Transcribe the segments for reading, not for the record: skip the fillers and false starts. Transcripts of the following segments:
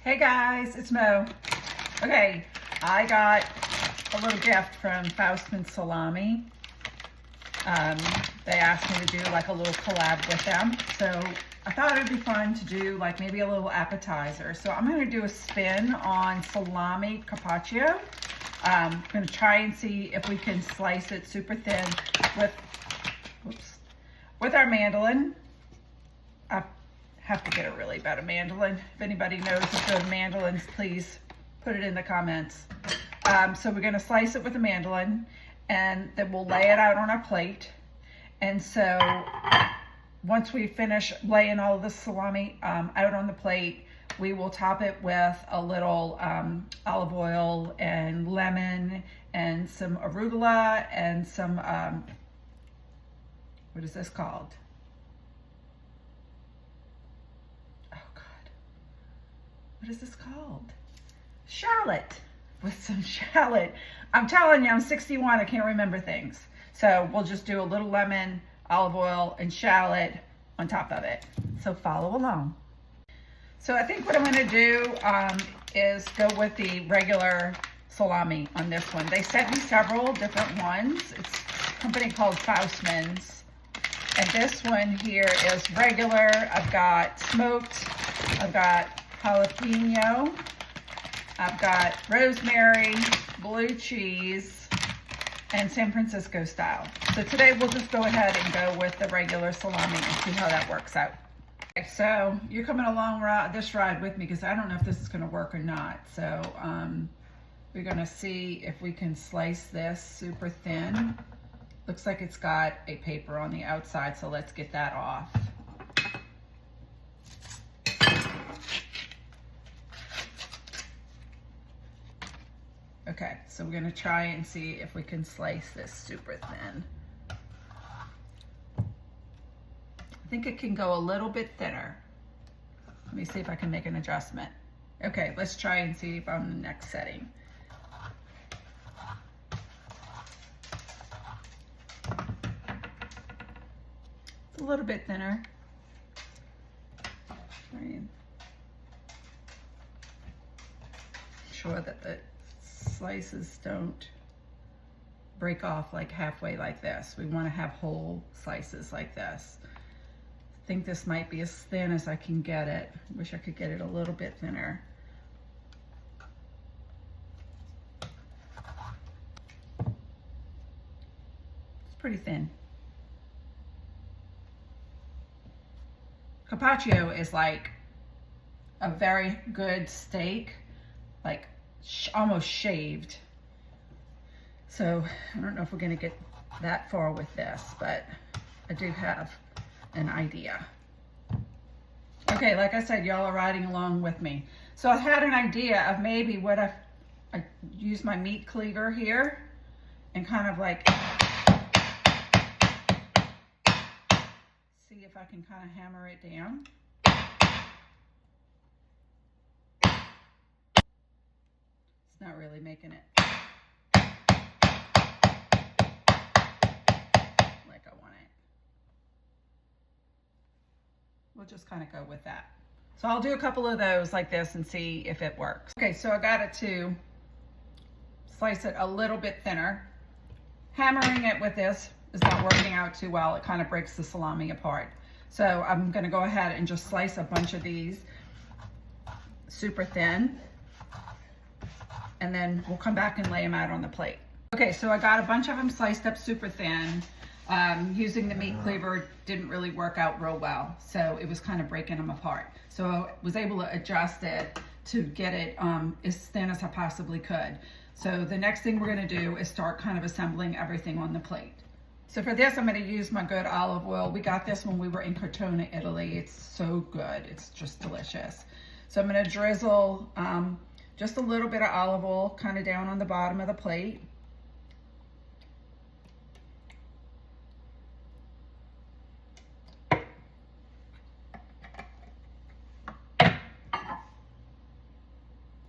Hey guys, it's Mo. Okay, I got a little gift from Faustman Salami. They asked me to do like a little collab with them. So I thought it'd be fun to do like maybe a little appetizer. So I'm gonna do a spin on Salami Capaccio. I'm gonna try and see if we can slice it super thin with our mandolin. I have to get a really better mandolin. If anybody knows of good mandolins, please put it in the comments. So we're gonna slice it with a mandolin, and then we'll lay it out on our plate. And so once we finish laying all of the salami out on the plate, we will top it with a little olive oil and lemon and some arugula and some, what is this called? What is this called? Shallot, with some shallot. I'm telling you, I'm 61, I can't remember things. So we'll just do a little lemon, olive oil, and shallot on top of it. So follow along. So I think what I'm gonna do is go with the regular salami on this one. They sent me several different ones. It's a company called Faustman's. And this one here is regular. I've got smoked, I've got jalapeno, I've got rosemary, blue cheese, and San Francisco style. So today we'll just go ahead and go with the regular salami and see how that works out. Okay, so you're coming along this ride with me because I don't know if this is gonna work or not. So we're gonna see if we can slice this super thin. Looks like it's got a paper on the outside, so let's get that off. Okay, so we're gonna try and see if we can slice this super thin. I think it can go a little bit thinner. Let me see if I can make an adjustment. Okay, let's try and see if I'm in the next setting. It's a little bit thinner. Try and sure that the slices don't break off like halfway like this. We want to have whole slices like this. I think this might be as thin as I can get it. Wish I could get it a little bit thinner. It's pretty thin. Carpaccio is like a very good steak, like almost shaved. So I don't know if we're gonna get that far with this, but I do have an idea. Okay, like I said, y'all are riding along with me. So I had an idea of maybe what if I use my meat cleaver here and kind of like see if I can kind of hammer it down. Not really making it like I want it. We'll just kind of go with that. So I'll do a couple of those like this and see if it works. Okay, so I got it to slice it a little bit thinner. Hammering it with this is not working out too well. It kind of breaks the salami apart. So I'm gonna go ahead and just slice a bunch of these super thin. And then we'll come back and lay them out on the plate. Okay, so I got a bunch of them sliced up super thin. Using the meat cleaver didn't really work out real well, so it was kind of breaking them apart. So I was able to adjust it to get it as thin as I possibly could. So the next thing we're gonna do is start kind of assembling everything on the plate. So for this, I'm gonna use my good olive oil. We got this when we were in Cortona, Italy. It's so good, it's just delicious. So I'm gonna drizzle just a little bit of olive oil kind of down on the bottom of the plate.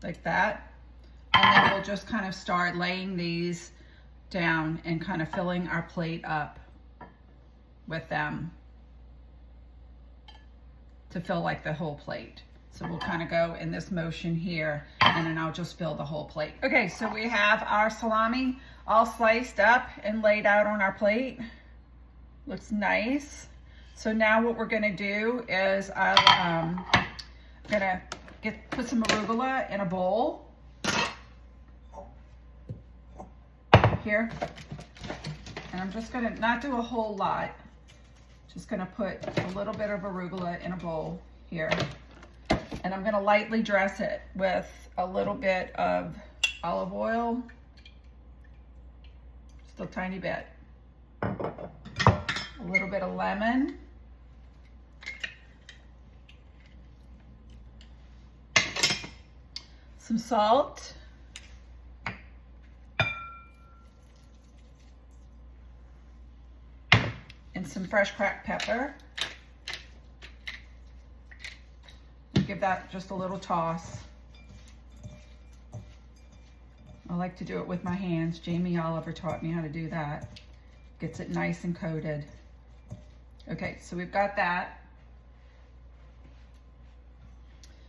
Like that. And then we'll just kind of start laying these down and kind of filling our plate up with them to fill like the whole plate. So we'll kind of go in this motion here, and then I'll just fill the whole plate. Okay, so we have our salami all sliced up and laid out on our plate. Looks nice. So now what we're gonna do is I'm gonna put some arugula in a bowl here. And I'm just gonna not do a whole lot. Just gonna put a little bit of arugula in a bowl here. And I'm gonna lightly dress it with a little bit of olive oil, just a tiny bit. A little bit of lemon. Some salt. And some fresh cracked pepper. Give that just a little toss. I like to do it with my hands. Jamie Oliver taught me how to do that. Gets it nice and coated. Okay, so we've got that.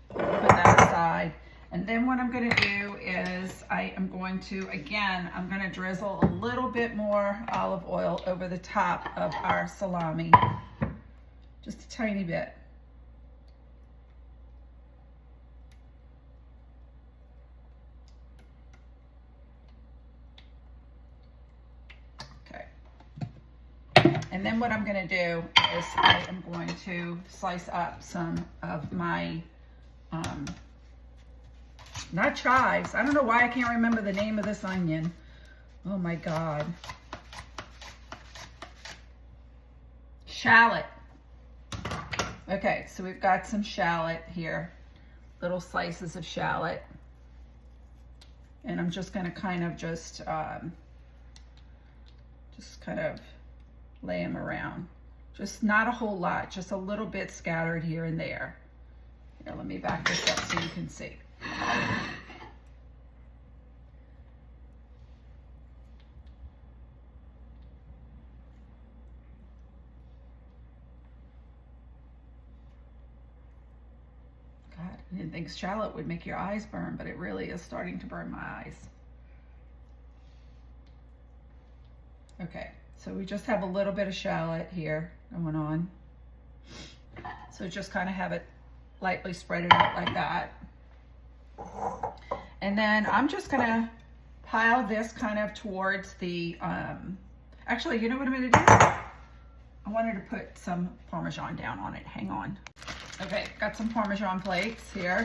Put that aside. And then what I'm gonna do is I'm going to drizzle a little bit more olive oil over the top of our salami. Just a tiny bit. And then what I'm going to do is I am going to slice up some of my, not chives. I don't know why I can't remember the name of this onion. Oh my God. Shallot. Okay, so we've got some shallot here. Little slices of shallot. And I'm just going to kind of just kind of lay them around. Just not a whole lot, just a little bit scattered here and there. Here, let me back this up so you can see. God, I didn't think shallot would make your eyes burn, but it really is starting to burn my eyes. Okay. So we just have a little bit of shallot here going on. So just kind of have it lightly spread it out like that. And then I'm just gonna pile this kind of towards the, actually, you know what I'm gonna do? I wanted to put some Parmesan down on it, hang on. Okay, got some Parmesan flakes here.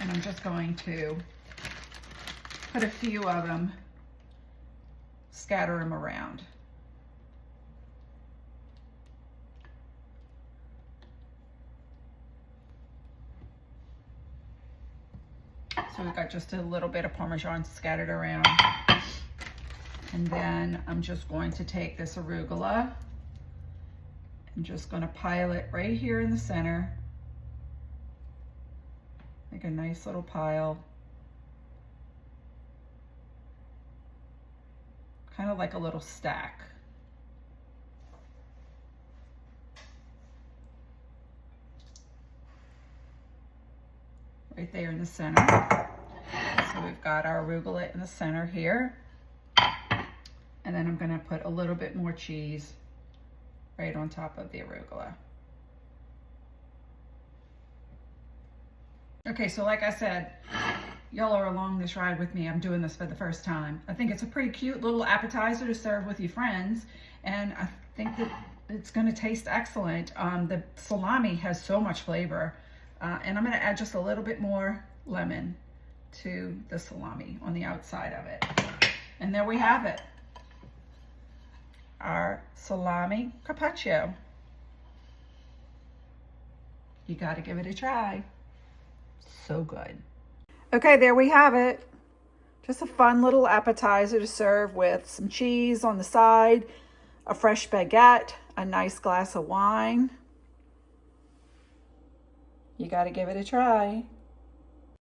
And I'm just going to put a few of them, scatter them around. So we've got just a little bit of Parmesan scattered around. And then I'm just going to take this arugula. I'm just going to pile it right here in the center. Make a nice little pile. Kind of like a little stack. Right there in the center. So we've got our arugula in the center here. And then I'm going to put a little bit more cheese right on top of the arugula. Okay, so like I said, y'all are along this ride with me. I'm doing this for the first time. I think it's a pretty cute little appetizer to serve with your friends, and I think that it's going to taste excellent. The salami has so much flavor, and I'm going to add just a little bit more lemon to the salami on the outside of it. And there we have it, our salami carpaccio. You got to give it a try. So good. Okay, there we have it. Just a fun little appetizer to serve with some cheese on the side, a fresh baguette, a nice glass of wine. You got to give it a try.